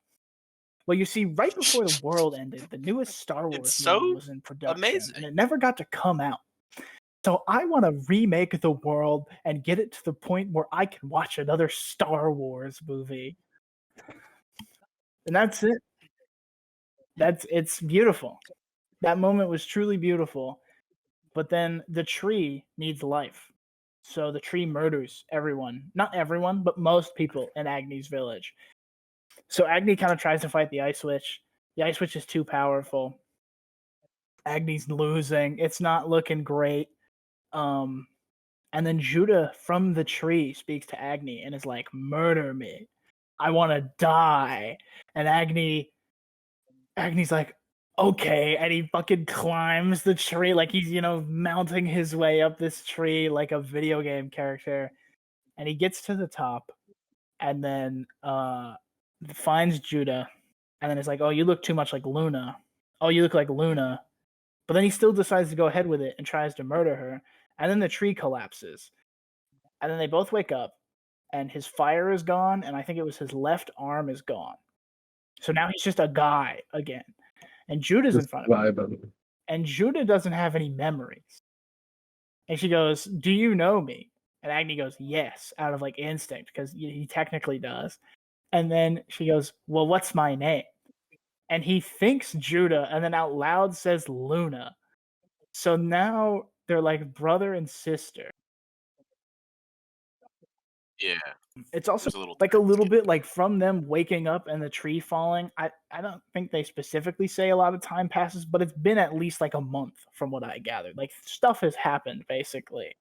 Well, you see, right before the world ended, the newest Star Wars It's movie so was in production, amazing. and it never got to come out. So I want to remake the world and get it to the point where I can watch another Star Wars movie. And that's it. It's beautiful. That moment was truly beautiful. But then the tree needs life. So the tree murders everyone. Not everyone, but most people in Agni's village. So Agni kind of tries to fight the Ice Witch. The Ice Witch is too powerful. Agni's losing. It's not looking great. And then Judah from the tree speaks to Agni and is like, murder me. I want to die. And Agni's like, okay. And he fucking climbs the tree like he's, mounting his way up this tree like a video game character. And he gets to the top and then finds Judah. And then it's like, oh, you look too much like Luna. Oh, you look like Luna. But then he still decides to go ahead with it and tries to murder her. And then the tree collapses. And then they both wake up and his fire is gone. And I think it was his left arm is gone. So now he's just a guy again. And Judah's in front of him. And Judah doesn't have any memories. And she goes, do you know me? And Agni goes, yes, out of like instinct, because he technically does. And then she goes, well, what's my name? And he thinks Judah and then out loud says Luna. So now they're like brother and sister. Yeah. It's also There's a little like a little bit like from them waking up and the tree falling. I don't think they specifically say a lot of time passes, but it's been at least like a month from what I gathered. Like stuff has happened basically.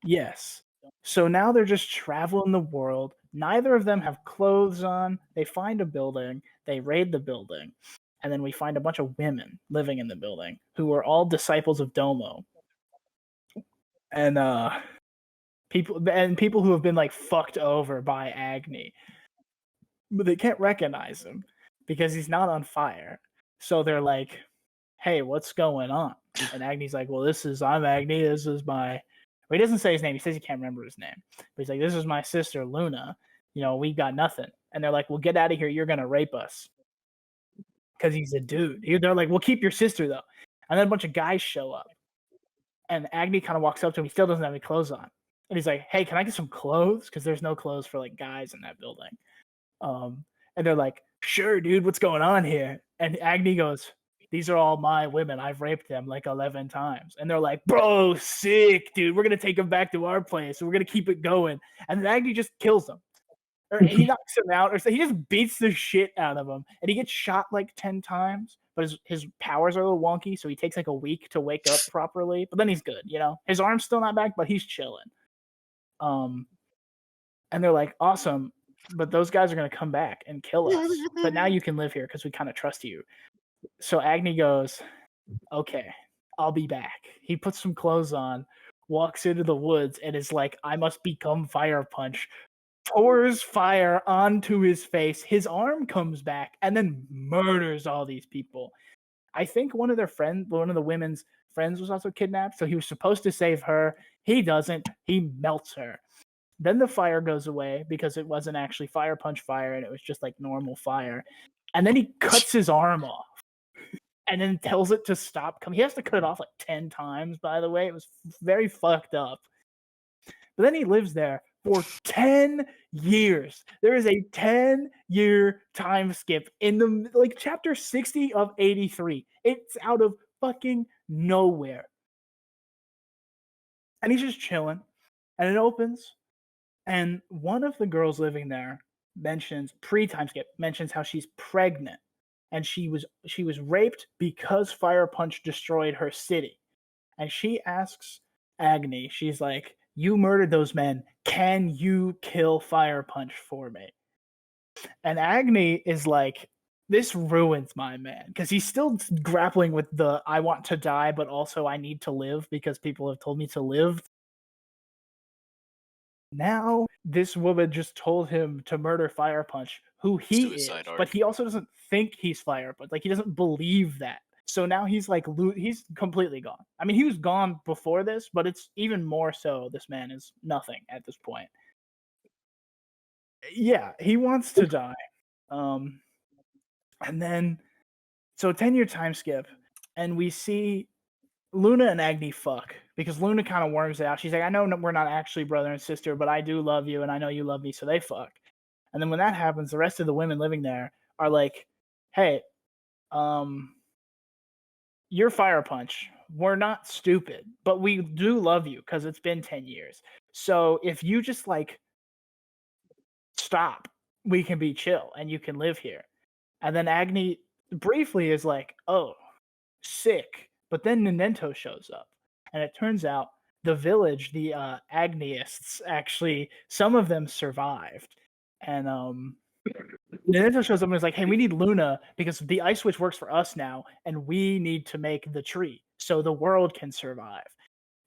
Yes. So now they're just traveling the world. Neither of them have clothes on. They find a building. They raid the building. And then we find a bunch of women living in the building who are all disciples of Domo. And people who have been like fucked over by Agni. But they can't recognize him because he's not on fire. So they're like, hey, what's going on? And Agni's like, well, I'm Agni. This is my... Well, he doesn't say his name. He says he can't remember his name. But he's like, this is my sister, Luna. We got nothing. And they're like, well, get out of here. You're going to rape us. Because he's a dude. They're like, we'll keep your sister, though. And then a bunch of guys show up. And Agni kind of walks up to him. He still doesn't have any clothes on. And he's like, hey, can I get some clothes? Because there's no clothes for, like, guys in that building. And they're like, sure, dude, what's going on here? And Agni goes, these are all my women. I've raped them like 11 times. And they're like, bro, sick, dude. We're going to take them back to our place. We're going to keep it going. And then Agni just kills them. Or he knocks him out. Or he just beats the shit out of him. And he gets shot like 10 times. But his powers are a little wonky. So he takes like a week to wake up properly. But then he's good, His arm's still not back, but he's chilling. And they're like, awesome. But those guys are going to come back and kill us. But now you can live here because we kind of trust you. So Agni goes, okay, I'll be back. He puts some clothes on, walks into the woods, and is like, I must become Fire Punch. Pours fire onto his face. His arm comes back and then murders all these people. I think one of the women's friends was also kidnapped. So he was supposed to save her. He doesn't. He melts her. Then the fire goes away because it wasn't actually Fire Punch fire and it was just like normal fire. And then he cuts his arm off. And then tells it to stop coming. He has to cut it off like 10 times, by the way. It was very fucked up. But then he lives there for 10 years. There is a 10-year time skip in the chapter 60 of 83. It's out of fucking nowhere. And he's just chilling. And it opens. And one of the girls living there pre-time skip, mentions how she's pregnant. And she was raped because Fire Punch destroyed her city. And she asks Agni, she's like, you murdered those men. Can you kill Fire Punch for me? And Agni is like, this ruins my man. Because he's still grappling with the I want to die, but also I need to live because people have told me to live. Now, this woman just told him to murder Fire Punch who he Suicide is, but arc. he also doesn't think he's Fire Punch. Like he doesn't believe that. So now he's like he's completely gone. I mean, he was gone before this, but it's even more so. This man is nothing at this point. Yeah, he wants to die. And then so 10-year time skip, and we see Luna and Agni fuck because Luna kind of worms it out. She's like, I know we're not actually brother and sister, but I do love you and I know you love me, so they fuck. And then when that happens, the rest of the women living there are like, hey, you're Fire Punch. We're not stupid, but we do love you because it's been 10 years. So if you just like stop, we can be chill and you can live here. And then Agni briefly is like, oh, sick. But then Ninento shows up. And it turns out the village, the Agneists, actually, some of them survived. And Ninento shows up and is like, hey, we need Luna because the ice switch works for us now, and we need to make the tree so the world can survive.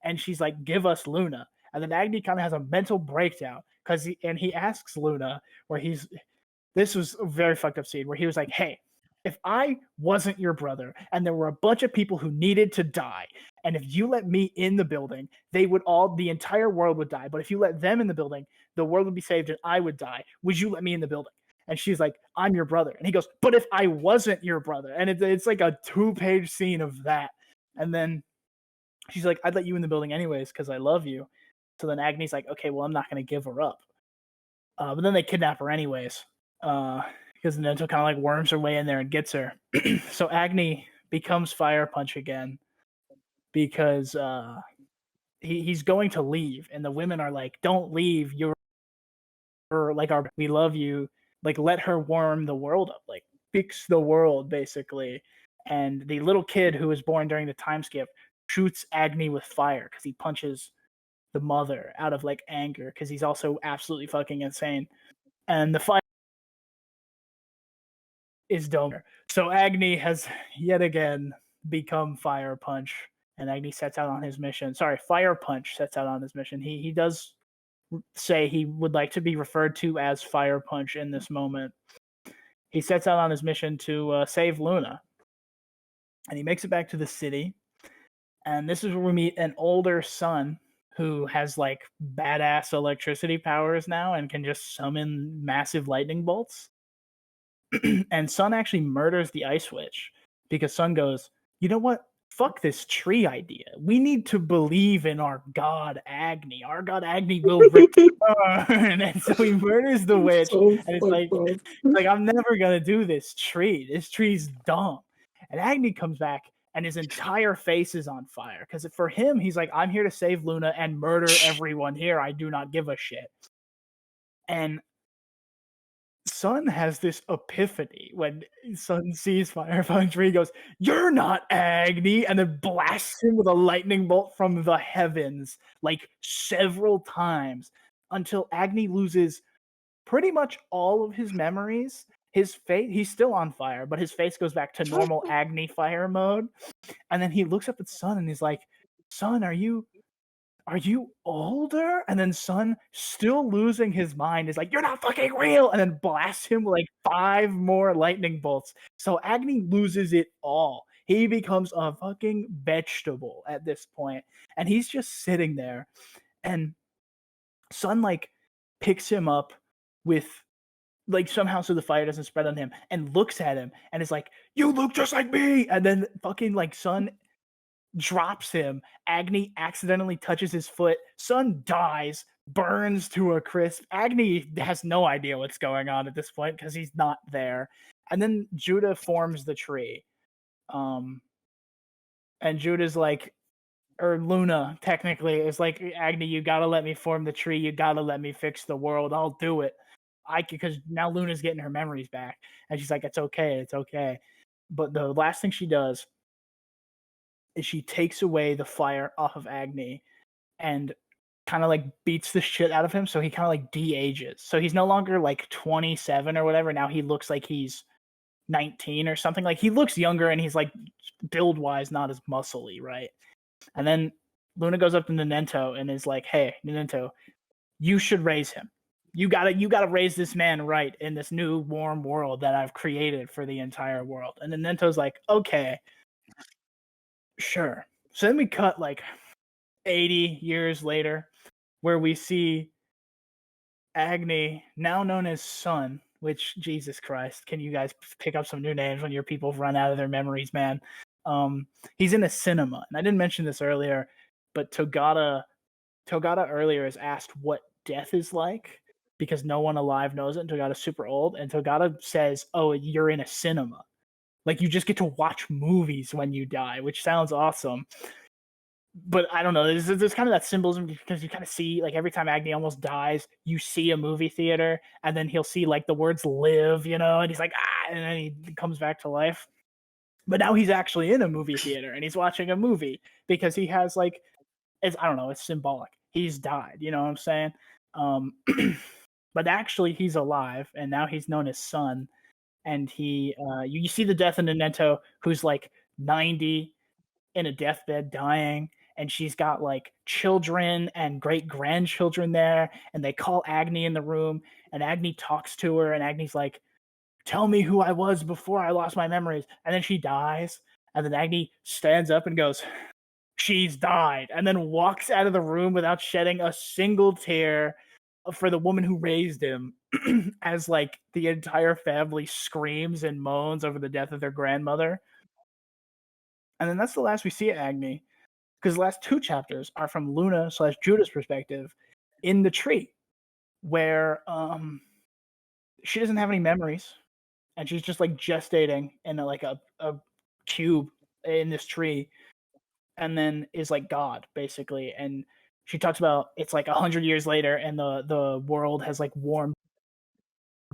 And she's like, give us Luna. And then Agni kind of has a mental breakdown because he asks Luna where this was a very fucked up scene where he was like, hey, if I wasn't your brother and there were a bunch of people who needed to die, and if you let me in the building, the entire world would die. But if you let them in the building, the world would be saved and I would die. Would you let me in the building? And she's like, I'm your brother. And he goes, but if I wasn't your brother? And it's like a 2-page scene of that. And then she's like, I'd let you in the building anyways because I love you. So then Agni's like, okay, well, I'm not going to give her up. But then they kidnap her anyways. Because Ninento kind of like worms her way in there and gets her. So Agni becomes Fire Punch again because he's going to leave, and the women are like, "Don't leave! You're like we love you. Like let her warm the world up, like fix the world basically." And the little kid who was born during the time skip shoots Agni with fire because he punches the mother out of like anger because he's also absolutely fucking insane. And the fire is donor. So Agni has yet again become Fire Punch, and Agni sets out on his mission. Sorry, Fire Punch sets out on his mission. He does say he would like to be referred to as Fire Punch in this moment. He sets out on his mission to save Luna, and he makes it back to the city. And this is where we meet an older son who has like badass electricity powers now and can just summon massive lightning bolts. And Sun actually murders the ice witch because Sun goes, you know what? Fuck this tree idea. We need to believe in our god Agni. Our god Agni will return. And so he murders the witch. So And it's like, I'm never gonna do this tree. This tree's dumb. And Agni comes back and his entire face is on fire. Because for him, he's like, I'm here to save Luna and murder everyone here. I do not give a shit. And Sun has this epiphany when Sun sees Fire Punch. He goes, "You're not Agni," and then blasts him with a lightning bolt from the heavens, like several times, until Agni loses pretty much all of his memories. His face, he's still on fire, but his face goes back to normal Agni fire mode. And then he looks up at Sun and he's like, "Sun, are you older?" And then Sun, still losing his mind, is like, "You're not fucking real," and then blasts him with like 5 more lightning bolts. So Agni loses it all. He becomes a fucking vegetable at this point, and he's just sitting there. And Sun like picks him up with like somehow so the fire doesn't spread on him, and looks at him and is like, "You look just like me." And then fucking like Sun drops him. Agni accidentally touches his foot. Sun dies, burns to a crisp. Agni has no idea what's going on at this point because he's not there. And then Judah forms the tree. And Judah's like, or Luna technically is like, Agni, you gotta let me form the tree. You gotta let me fix the world. I'll do it. Because now Luna's getting her memories back. And she's like, it's okay. It's okay. But the last thing she does is she takes away the fire off of Agni and kind of like beats the shit out of him. So he kind of like de-ages. So he's no longer like 27 or whatever. Now he looks like he's 19 or something. Like he looks younger and he's like build wise not as muscly, right? And then Luna goes up to Ninento and is like, "Hey, Ninento, you should raise him. You gotta raise this man right in this new warm world that I've created for the entire world. And then Nento's like, okay, sure. So then we cut like 80 years later, where we see Agni, now known as Sun, which, Jesus Christ, can you guys pick up some new names when your people run out of their memories, man? He's in a cinema. And I didn't mention this earlier, but Togata earlier is asked what death is like because no one alive knows it. And Togata's super old. And Togata says, oh, you're in a cinema. Like, you just get to watch movies when you die, which sounds awesome. But I don't know. There's kind of that symbolism because you kind of see, like, every time Agni almost dies, you see a movie theater, and then he'll see, like, the words live, you know, and he's like, ah, and then he comes back to life. But now he's actually in a movie theater, and he's watching a movie because he has, like, I don't know, it's symbolic. He's died, you know what I'm saying? But actually, he's alive, and now he's known as Sun. And you see the death of Nanento, who's like 90 in a deathbed dying, and she's got like children and great grandchildren there, and they call Agni in the room, and Agni talks to her, and Agni's like, tell me who I was before I lost my memories. And then she dies, and then Agni stands up and goes, she's died, and then walks out of the room without shedding a single tear for the woman who raised him as like the entire family screams and moans over the death of their grandmother. And then that's the last we see of Agni, because the last two chapters are from Luna / Judah's perspective in the tree, where she doesn't have any memories, and she's just like gestating in a cube in this tree, and then is like God basically. And she talks about it's like 100 years later, and the world has like warmed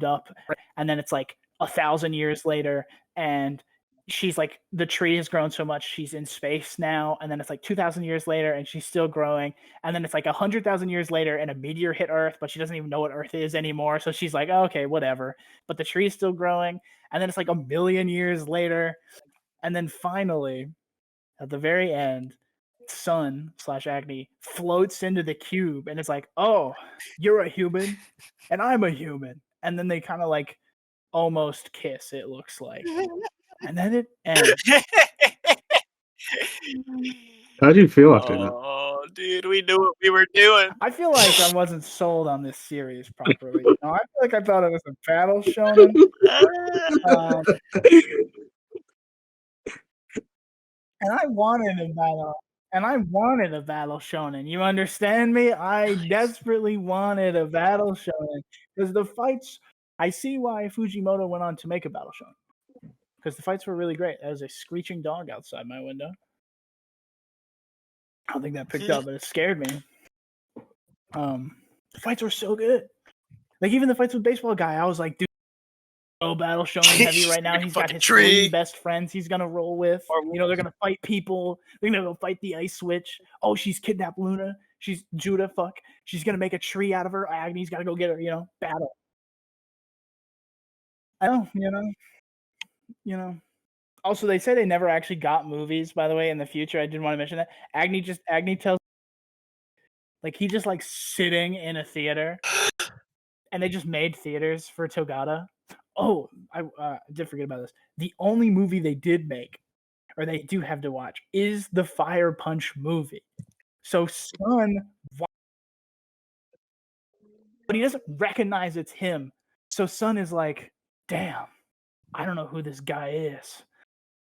up, and then it's like 1,000 years later, and she's like the tree has grown so much she's in space now, and then it's like 2,000 years later and she's still growing, and then it's like 100,000 years later and a meteor hit Earth, but she doesn't even know what Earth is anymore, so she's like, oh, okay, whatever, but the tree is still growing, and then it's like 1,000,000 years later, and then finally at the very end, Sun / Agni floats into the cube, and it's like, oh, you're a human and I'm a human, and then they kind of like almost kiss, it looks like, and then it ends. How do you feel after that? Oh, dude, we knew what we were doing. I feel like I wasn't sold on this series properly. You know, I feel like I thought it was a battle shonen. And I wanted a battle shonen. You understand me? I desperately wanted a battle shonen because the fights. I see why Fujimoto went on to make a battle shonen because the fights were really great. There's a screeching dog outside my window. I don't think that picked up, but it scared me. The fights were so good. Like even the fights with baseball guy, I was like, dude. Battle shonen heavy right now. He's got his three best friends he's gonna roll with. You know, they're gonna fight people. They're gonna go fight the Ice Switch. Oh, she's kidnapped Luna. She's Judah. Fuck. She's gonna make a tree out of her. Agni's gotta go get her. You know, battle. I know. You know. Also, they say they never actually got movies. By the way, in the future, I didn't want to mention that. Agni tells, like he just like sitting in a theater, and they just made theaters for Togata. Oh, I did forget about this. The only movie they did make, or they do have to watch, is the Fire Punch movie. So Sun, but he doesn't recognize it's him. So Sun is like, damn, I don't know who this guy is,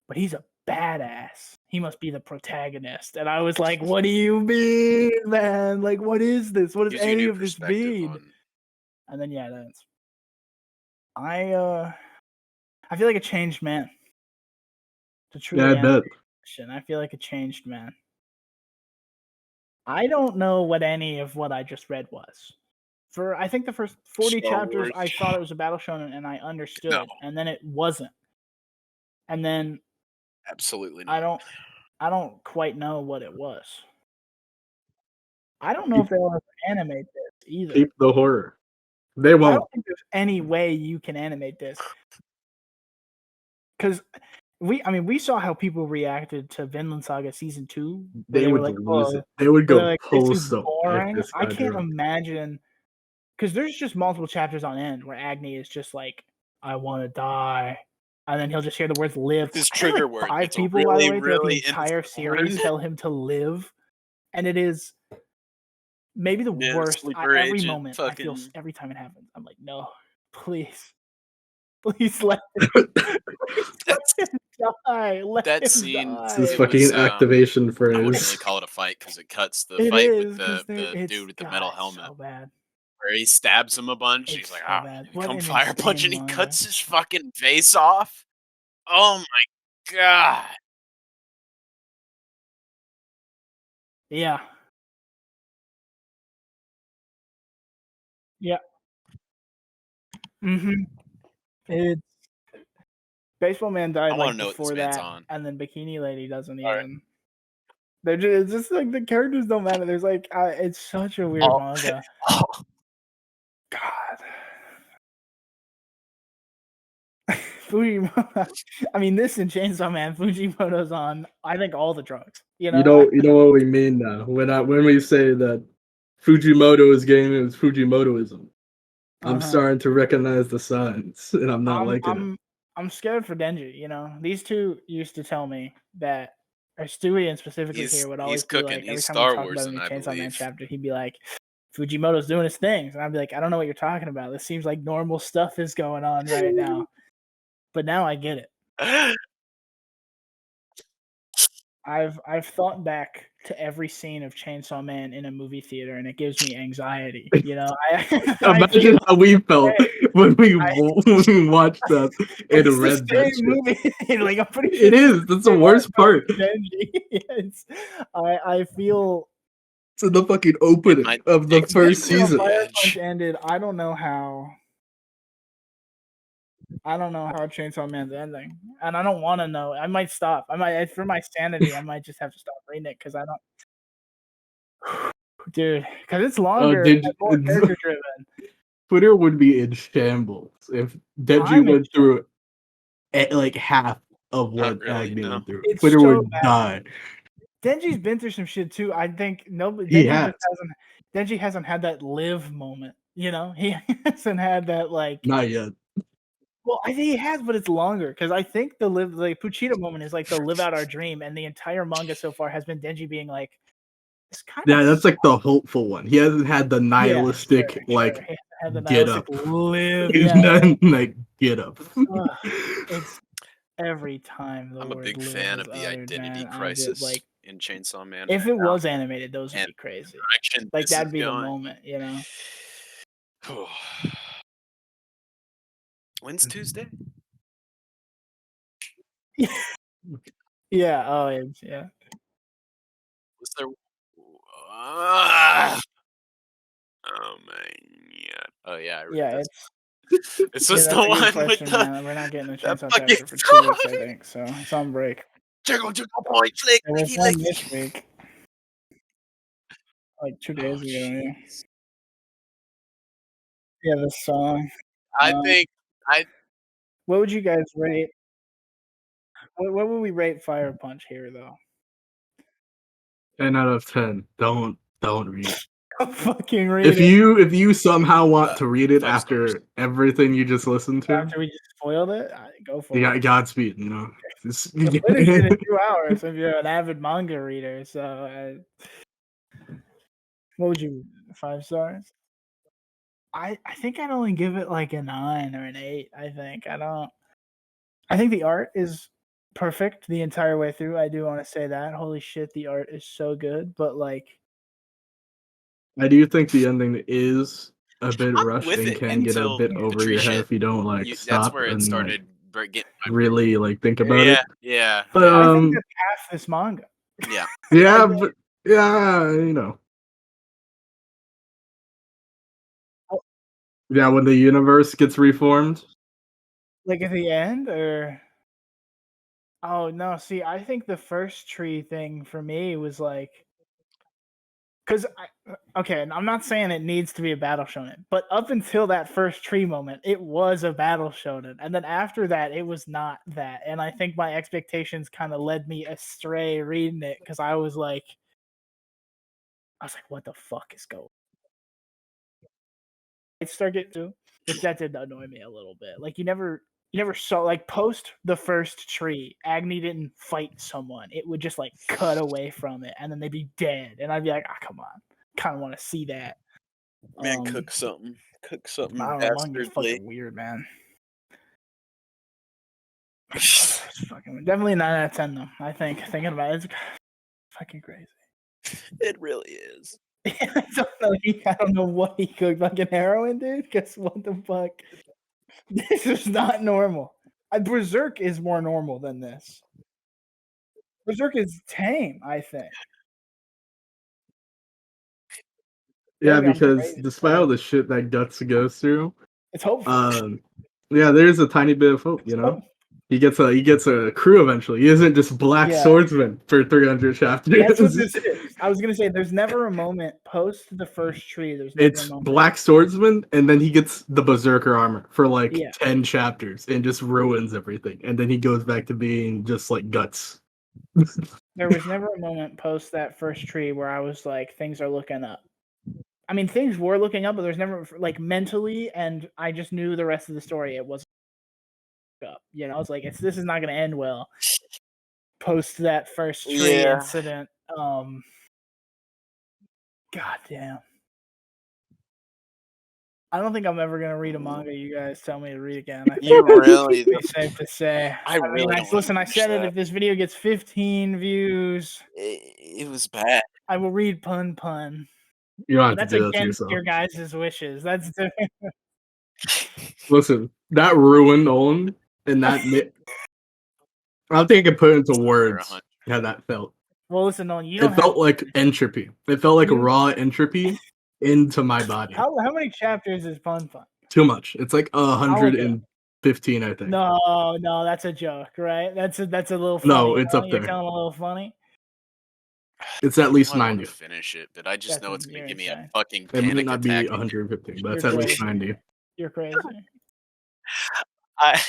but he's a badass. He must be the protagonist. And I was like, what do you mean, man? Like, what is this? What does any of this mean? And then yeah, that's. I feel like a changed man. Yeah, I bet. I feel like a changed man. I don't know what any of what I just read was. For I think the first 40 chapters, I thought it was a battle shonen, and I understood, and then it wasn't. And then absolutely not. I don't quite know what it was. I don't know if they'll ever animate this either. Keep the horror. They won't. I don't think there's any way you can animate this. Because we saw how people reacted to Vinland Saga season 2. They would like, lose it. They would go like, postal. boring. I can't imagine because there's just multiple chapters on end where Agni is just like, I want to die. And then he'll just hear the words live. His I had trigger like word. 5 It's a people, by the really, way, throughout the really entire innocent series word. tell him to live. And it is maybe the Yeah, worst. sleeper Every agent. moment I feel, Fucking. every time it happens, I'm like, no, please. Please let him, please let That's him die. Let that him scene. It's this die. It was. fucking activation I wouldn't really phrase. call it a fight because it cuts the It fight with is because the it's dude with the metal God, it's helmet, so bad. where he stabs him a bunch. He's It's like, so "Ah, bad. you What come an fire punch," insane and he manga. cuts his fucking face off. Oh my god! Yeah. Yeah. Mhm. It's Baseball Man I died, want to like, know what this before man's that, on. and then Bikini Lady doesn't All right. even. They're just, it's just like the characters don't matter. There's like, it's such a weird Oh, manga. oh, God. Fujimoto. I mean, this and Chainsaw Man, Fujimoto's on, I think, all the drugs. You know? You know what we mean now. When we say that Fujimoto is game, it's Fujimotoism. I'm Uh-huh. starting to recognize the signs, and I'm not liking it. I'm scared for Denji, you know? These two used to tell me that, or Stewie and specifically here would he's always be cooking. like, every He's time we Star talk about a Warsing, new I Chainsaw Man believe. chapter, he'd be like, Fujimoto's doing his things. And I'd be like, I don't know what you're talking about. This seems like normal stuff is going on right now. But now I get it. I've thought back to every scene of Chainsaw Man in a movie theater, and it gives me anxiety. You know, I feel Imagine how we felt when I, when we watched that and it's the read that same shit. movie. Like, I'm pretty sure It is. That's the worst part. Denji. Yes, I feel. It's in the fucking It opening might of the take me first over How season. the Fire Punch edge. ended. I don't know how. I don't know how Chainsaw Man's ending, and I don't want to know. I might stop. I might, for my sanity, I might just have to stop reading it because I don't, dude. Because it's longer and Did more character driven. Twitter would be in shambles if Denji I'm in. went through like half of Not what really, Agni no. went through. It's Twitter so would bad. die. Denji's been through some shit too. I think nobody. He has. Denji hasn't had that live moment. You know, he hasn't had that like. Not yet. Well, I think he has, but it's longer because I think the Puchita moment is like the live out our dream, and the entire manga so far has been Denji being like, "This kind Yeah, of that's like the hopeful one. He hasn't had the yeah, nihilistic sure. like He hasn't had the get nihilistic up. live, He's yeah. not like get up. Ugh, it's every time the I'm a word big live fan is of the uttered, identity man. I get crisis like, in Chainsaw Man if right it now, was animated, those would and be crazy. the direction Like this is that'd be the going. moment, you know. When's Tuesday? Yeah. Oh, yeah. Was there? Ah! Oh my god! Oh yeah, I read Yeah, this. it's This yeah, was the that's a good one with question, the man. We're not getting a that Chainsaw fucking chapter for 2 weeks, I song. think. So it's on break. Jiggle jiggle point, flick There was licky one this licky. week, like 2 days Oh ago. Yeah, jeez. yeah, the song. I Um, think I what would you guys rate? What would we rate Fire Punch here, though? 10 out of 10. Don't read it. Don't fucking read it. If you somehow want to read it 5 stars. after everything you just listened to, After we just spoiled it, go for you it. got Godspeed. You know. Just- You'll finish it in 2 hours if you're an avid manga reader. So, what would you 5 stars? I think I'd only give it like a 9 or an 8. I think I don't. I think the art is perfect the entire way through. I do want to say that. Holy shit, the art is so good. But like, I do think the ending is a bit I'm rushed with and it can get a until bit the over tree your head shit. if you don't like That's stop where it and like started getting my really like think about it. yeah. But I think that's half this manga. Yeah. yeah, but yeah, you know. Oh, Yeah, when the universe gets reformed. like at the end, or oh no, see, I think the first tree thing for me was like, because okay, and I'm not saying it needs to be a battle shonen, but up until that first tree moment, it was a battle shonen, and then after that, it was not that, and I think my expectations kind of led me astray reading it because I was like, what the fuck is going? start getting to, which that did annoy me a little bit. Like you never saw like post the first tree, Agni didn't fight someone. It would just like cut away from it and then they'd be dead. And I'd be like, come on. Kinda wanna see that. Man, cook something I don't know, manga's dastardly. fucking weird, man. It's fucking definitely 9 out of 10 though. I think thinking about it, it's fucking crazy. It really is. I don't know what he cooked, fucking heroin, dude. Guess what the fuck? This is not normal. Berserk is more normal than this. Berserk is tame, I think. Yeah, Maybe I'm because crazy, despite all the shit that Guts goes through, it's hopeful. yeah, there's a tiny bit of hope, you know. He gets a crew eventually. He isn't just black swordsman for 300 chapters. That's what this is. I was gonna say there's never a moment post the first tree. There's never It's a moment. black swordsman, and then he gets the berserker armor for like 10 chapters and just ruins everything. And then he goes back to being just like Guts. There was never a moment post that first tree where I was like, things are looking up. I mean, things were looking up, but there's never like mentally, and I just knew the rest of the story. It wasn't up. You know, I was like, this is not going to end well. Post that first tree incident. God damn. I don't think I'm ever going to read a manga you guys tell me to read again. I think You really? it's safe to say. I really don't listen. I said that. it. If this video gets 15 views, it was bad. I will read Pun. You don't have That's to do that to against yourself. your guys' wishes. That's Listen, that ruined Nolan, and that I don't think I can put it into words how that felt. Well, listen, Nolan, you don't. It felt like entropy. It felt like raw entropy into my body. How many chapters is Pun? Too much. It's like 115, I think. No, that's a joke, right? That's a little funny. No, it's up there. You're telling a little funny. It's at least I 90. Finish it, but I just know it's gonna give me a insane. fucking It panic might not attack. be 115, but it's at least 90. You're crazy.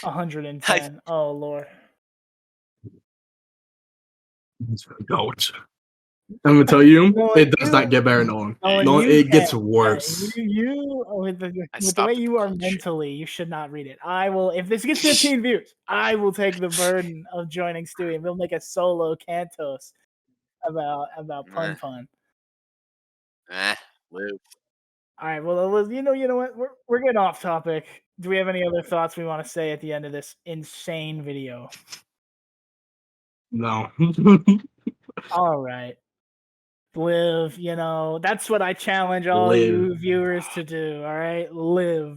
110. Oh Lord. Don't. I'm gonna tell you, it does not get better, Nolan. No, it gets worse. With the way you are mentally, you should not read it. I will, if this gets 15 views, I will take the burden of joining Stewie, and we'll make a solo Cantos about Pun. Live. All right. Well, you know what? We're getting off topic. Do we have any other thoughts we want to say at the end of this insane video? No. All right. Live, that's what I challenge all you viewers to do. All right, live.